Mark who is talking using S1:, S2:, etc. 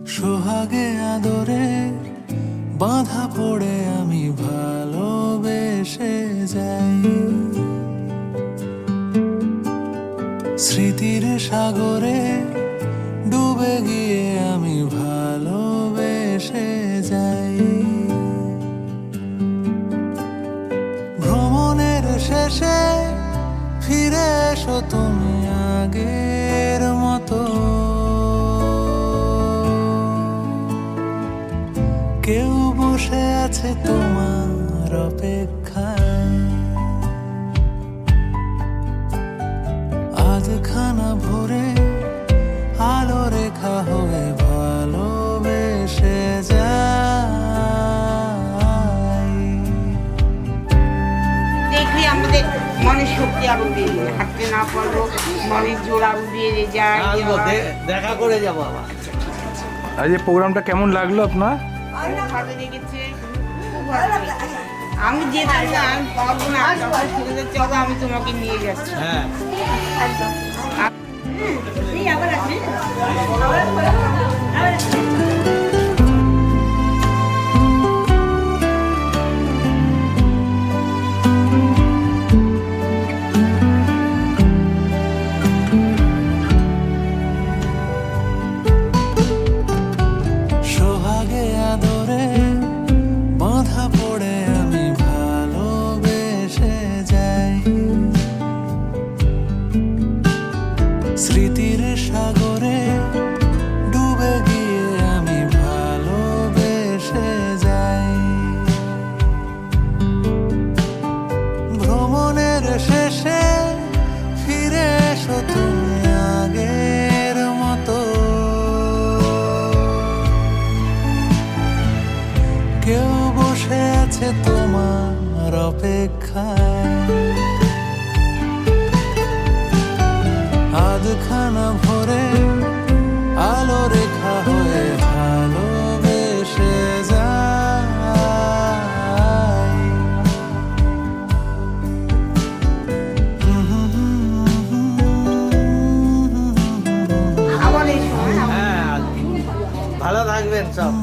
S1: সোহাগে আদরে বাঁধা পড়ে আমি ভালোবেসে যাই, স্মৃতির সাগরে ডুবে গিয়ে আমি ভালোবেসে যাই। ভ্রমণের শেষে ফিরে এসো তুমি আগের মতো, কেউ বসে আছে তোমার অপেক্ষায়। আধখানা ভরে আলো রেখা হয়ে ভালোবেসে যাই।
S2: দেখলে আমাদের মনের শক্তি আরো বেরিয়ে, হাঁটতে না পারবো মনের জোর আরো বেড়ে যায়।
S3: দেখা করে যাবো আবার।
S4: আজ এই প্রোগ্রামটা কেমন লাগলো আপনার?
S2: ভালো লেগেছে, খুব ভালো লেগেছে। আমি যেতাম না, আমি পারবো না, যখন ছেলেদের চলো আমি তোমাকে নিয়ে যাচ্ছি।
S3: হ্যাঁ,
S2: একদম।
S1: সোহাগে আদরে বাঁধা পড়ে আমি ভালোবেসে যাই, স্মৃতির সাগরে ডুবে গিয়ে আমি ভালোবেসে যাই। ভ্রমণের শেষে ফিরে এসো তুমি আগের মতো, কেউ বসে আছে তোমার অপেক্ষায়। আধখানা ভরে আলো রেখা হয়ে ভালোবেসে যাই।
S2: আবার এই সময়
S3: হ্যাঁ, ভালো থাকবেন সব।